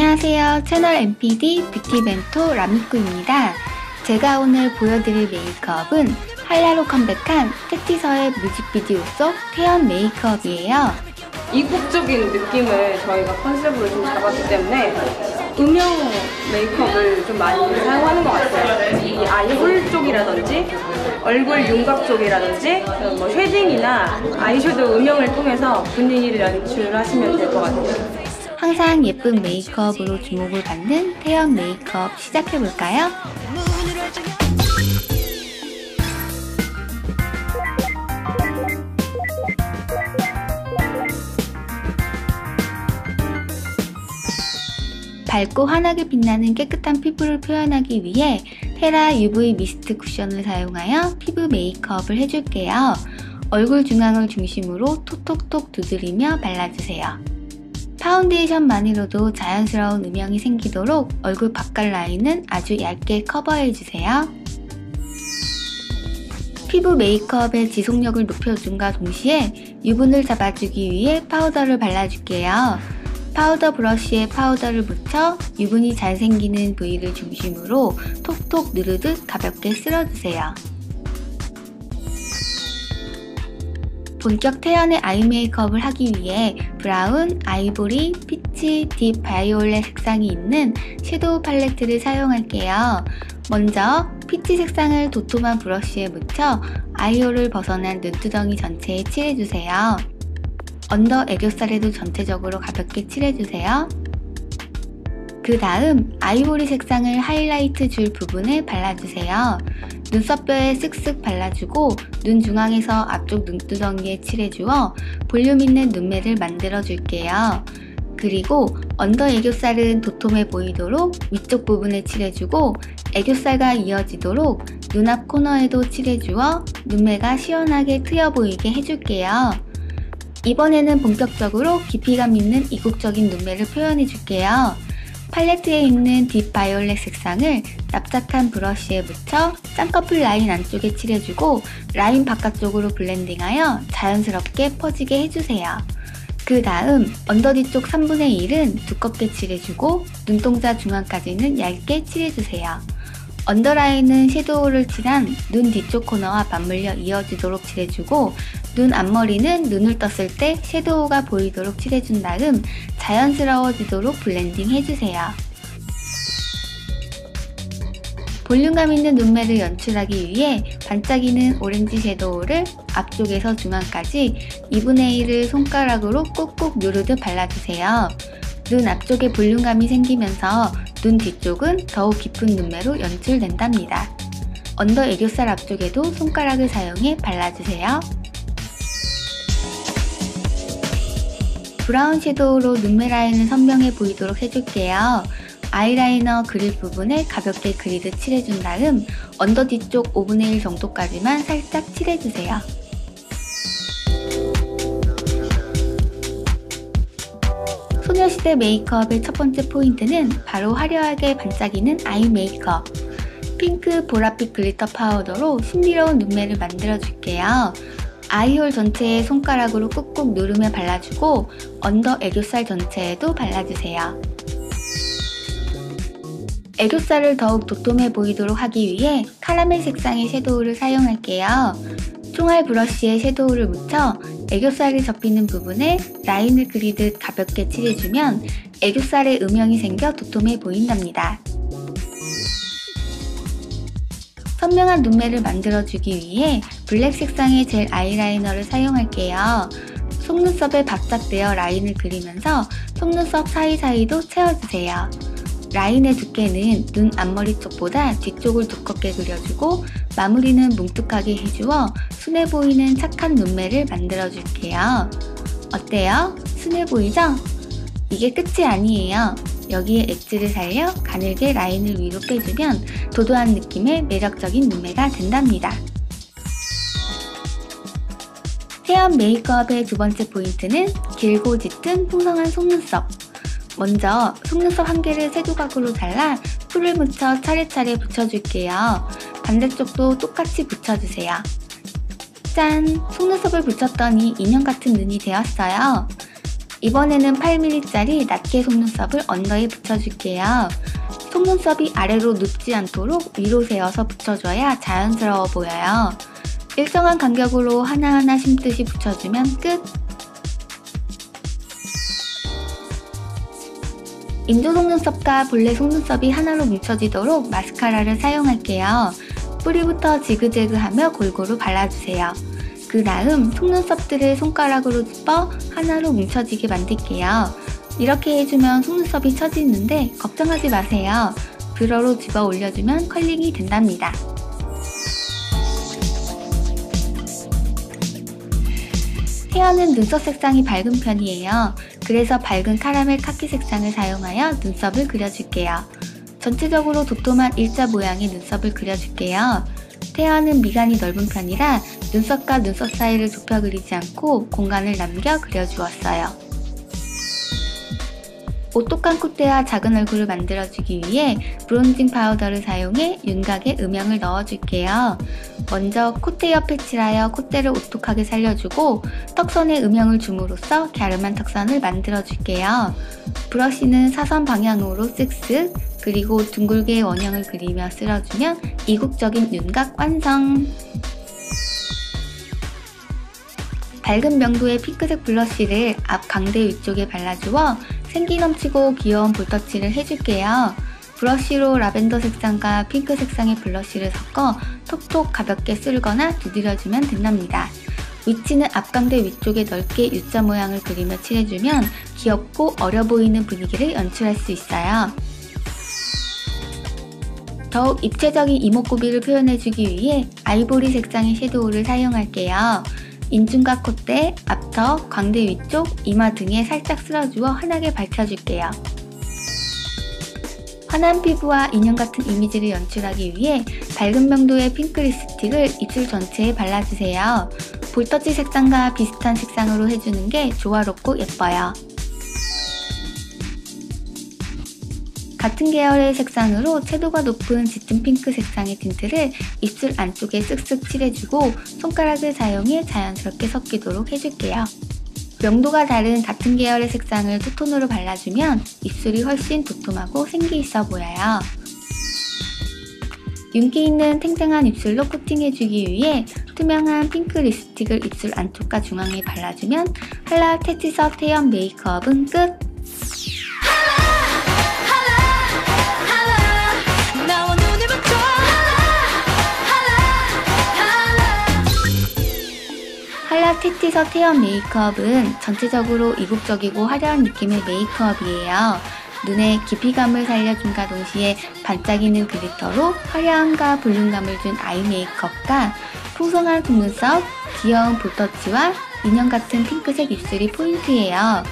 안녕하세요. 채널 MPD 뷰티 멘토 라미꾸입니다. 제가 오늘 보여드릴 메이크업은 한라로 컴백한 테티서의 뮤직비디오 속 태연 메이크업이에요. 이국적인 느낌을 저희가 컨셉으로 좀 잡았기 때문에 음영 메이크업을 좀 많이 사용하는 것 같아요. 이 아이홀 쪽이라든지 얼굴 윤곽 쪽이라든지 뭐 쉐딩이나 아이섀도우 음영을 통해서 분위기를 연출하시면 될 것 같아요. 항상 예쁜 메이크업으로 주목을 받는 태연 메이크업 시작해볼까요? 밝고 환하게 빛나는 깨끗한 피부를 표현하기 위해 테라 UV 미스트 쿠션을 사용하여 피부 메이크업을 해줄게요. 얼굴 중앙을 중심으로 톡톡톡 두드리며 발라주세요. 파운데이션만으로도 자연스러운 음영이 생기도록 얼굴 바깥 라인은 아주 얇게 커버해주세요. 피부 메이크업의 지속력을 높여줌과 동시에 유분을 잡아주기 위해 파우더를 발라줄게요. 파우더 브러쉬에 파우더를 묻혀 유분이 잘 생기는 부위를 중심으로 톡톡 누르듯 가볍게 쓸어주세요. 본격 태연의 아이 메이크업을 하기 위해 브라운, 아이보리, 피치, 딥 바이올렛 색상이 있는 섀도우 팔레트를 사용할게요. 먼저 피치 색상을 도톰한 브러쉬에 묻혀 아이홀을 벗어난 눈두덩이 전체에 칠해주세요. 언더 애교살에도 전체적으로 가볍게 칠해주세요. 그 다음 아이보리 색상을 하이라이트 줄 부분에 발라주세요. 눈썹뼈에 쓱쓱 발라주고 눈 중앙에서 앞쪽 눈두덩이에 칠해주어 볼륨 있는 눈매를 만들어줄게요. 그리고 언더 애교살은 도톰해 보이도록 위쪽 부분에 칠해주고 애교살과 이어지도록 눈앞 코너에도 칠해주어 눈매가 시원하게 트여 보이게 해줄게요. 이번에는 본격적으로 깊이감 있는 이국적인 눈매를 표현해줄게요. 팔레트에 있는 딥 바이올렛 색상을 납작한 브러쉬에 묻혀 쌍꺼풀 라인 안쪽에 칠해주고 라인 바깥쪽으로 블렌딩하여 자연스럽게 퍼지게 해주세요. 그 다음 언더 뒤쪽 3분의 1은 두껍게 칠해주고 눈동자 중앙까지는 얇게 칠해주세요. 언더라인은 섀도우를 칠한 눈 뒤쪽 코너와 맞물려 이어지도록 칠해주고 눈 앞머리는 눈을 떴을 때 섀도우가 보이도록 칠해준 다음 자연스러워지도록 블렌딩 해주세요. 볼륨감 있는 눈매를 연출하기 위해 반짝이는 오렌지 섀도우를 앞쪽에서 중앙까지 2분의 1을 손가락으로 꾹꾹 누르듯 발라주세요. 눈 앞쪽에 볼륨감이 생기면서 눈 뒤쪽은 더욱 깊은 눈매로 연출된답니다. 언더 애교살 앞쪽에도 손가락을 사용해 발라주세요. 브라운 섀도우로 눈매 라인을 선명해 보이도록 해줄게요. 아이라이너 그릴 부분에 가볍게 그리듯 칠해준 다음 언더 뒤쪽 5분의 1 정도까지만 살짝 칠해주세요. 소녀시대 메이크업의 첫 번째 포인트는 바로 화려하게 반짝이는 아이 메이크업. 핑크 보랏빛 글리터 파우더로 신비로운 눈매를 만들어줄게요. 아이홀 전체에 손가락으로 꾹꾹 누르며 발라주고 언더 애교살 전체에도 발라주세요. 애교살을 더욱 도톰해 보이도록 하기 위해 카라멜 색상의 섀도우를 사용할게요. 총알 브러쉬에 섀도우를 묻혀 애교살이 접히는 부분에 라인을 그리듯 가볍게 칠해주면 애교살에 음영이 생겨 도톰해 보인답니다. 선명한 눈매를 만들어주기 위해 블랙 색상의 젤 아이라이너를 사용할게요. 속눈썹에 바짝 내어 라인을 그리면서 속눈썹 사이사이도 채워주세요. 라인의 두께는 눈 앞머리 쪽보다 뒤쪽을 두껍게 그려주고 마무리는 뭉툭하게 해주어 순해 보이는 착한 눈매를 만들어줄게요. 어때요? 순해 보이죠? 이게 끝이 아니에요. 여기에 엣지를 살려 가늘게 라인을 위로 빼주면 도도한 느낌의 매력적인 눈매가 된답니다. 태연 메이크업의 두 번째 포인트는 길고 짙은 풍성한 속눈썹. 먼저 속눈썹 한 개를 세 조각으로 잘라 풀을 묻혀 차례차례 붙여줄게요. 반대쪽도 똑같이 붙여주세요. 짠! 속눈썹을 붙였더니 인형 같은 눈이 되었어요. 이번에는 8mm짜리 낱개 속눈썹을 언더에 붙여줄게요. 속눈썹이 아래로 눕지 않도록 위로 세워서 붙여줘야 자연스러워 보여요. 일정한 간격으로 하나하나 심듯이 붙여주면 끝! 인조 속눈썹과 본래 속눈썹이 하나로 뭉쳐지도록 마스카라를 사용할게요. 뿌리부터 지그재그하며 골고루 발라주세요. 그 다음 속눈썹들을 손가락으로 짚어 하나로 뭉쳐지게 만들게요. 이렇게 해주면 속눈썹이 처지는데 걱정하지 마세요. 브러로 집어 올려주면 컬링이 된답니다. 태연은 눈썹 색상이 밝은 편이에요. 그래서 밝은 카라멜 카키 색상을 사용하여 눈썹을 그려줄게요. 전체적으로 도톰한 일자 모양의 눈썹을 그려줄게요. 태연은 미간이 넓은 편이라 눈썹과 눈썹 사이를 좁혀 그리지 않고 공간을 남겨 그려주었어요. 오똑한 콧대와 작은 얼굴을 만들어주기 위해 브론징 파우더를 사용해 윤곽에 음영을 넣어줄게요. 먼저 콧대 옆에 칠하여 콧대를 오똑하게 살려주고 턱선에 음영을 줌으로써 갸름한 턱선을 만들어줄게요. 브러쉬는 사선 방향으로 쓱쓱 그리고 둥글게 원형을 그리며 쓸어주면 이국적인 윤곽 완성! 밝은 명도의 핑크색 블러쉬를 앞 광대 위쪽에 발라주어 생기 넘치고 귀여운 볼터치를 해줄게요. 브러쉬로 라벤더 색상과 핑크 색상의 블러쉬를 섞어 톡톡 가볍게 쓸거나 두드려주면 된답니다. 위치는 앞광대 위쪽에 넓게 U자 모양을 그리며 칠해주면 귀엽고 어려 보이는 분위기를 연출할 수 있어요. 더욱 입체적인 이목구비를 표현해주기 위해 아이보리 색상의 섀도우를 사용할게요. 인중과 콧대, 앞턱, 광대 위쪽, 이마 등에 살짝 쓸어주어 환하게 밝혀줄게요. 환한 피부와 인형 같은 이미지를 연출하기 위해 밝은 명도의 핑크 립스틱을 입술 전체에 발라주세요. 볼터치 색상과 비슷한 색상으로 해주는 게 조화롭고 예뻐요. 같은 계열의 색상으로 채도가 높은 짙은 핑크 색상의 틴트를 입술 안쪽에 쓱쓱 칠해주고 손가락을 사용해 자연스럽게 섞이도록 해줄게요. 명도가 다른 같은 계열의 색상을 투톤으로 발라주면 입술이 훨씬 도톰하고 생기 있어 보여요. 윤기 있는 탱탱한 입술로 코팅해주기 위해 투명한 핑크 립스틱을 입술 안쪽과 중앙에 발라주면 한라 테치서 태연 메이크업은 끝! 한라 테티서 태연 메이크업은 전체적으로 이국적이고 화려한 느낌의 메이크업이에요. 눈에 깊이감을 살려준과 동시에 반짝이는 글리터로 화려함과 볼륨감을 준 아이 메이크업과 풍성한 속눈썹, 귀여운 볼터치와 인형 같은 핑크색 입술이 포인트예요.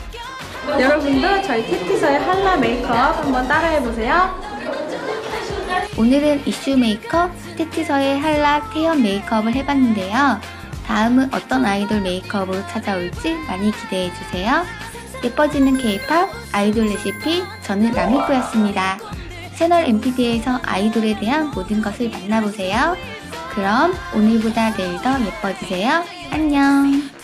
여러분도 저희 테티서의 한라 메이크업 한번 따라해보세요. 오늘은 이슈 메이크업 테티서의 한라 태연 메이크업을 해봤는데요. 다음은 어떤 아이돌 메이크업으로 찾아올지 많이 기대해주세요. 예뻐지는 K-POP 아이돌 레시피, 저는 라미코였습니다. 채널 MPD에서 아이돌에 대한 모든 것을 만나보세요. 그럼 오늘보다 내일 더 예뻐지세요. 안녕!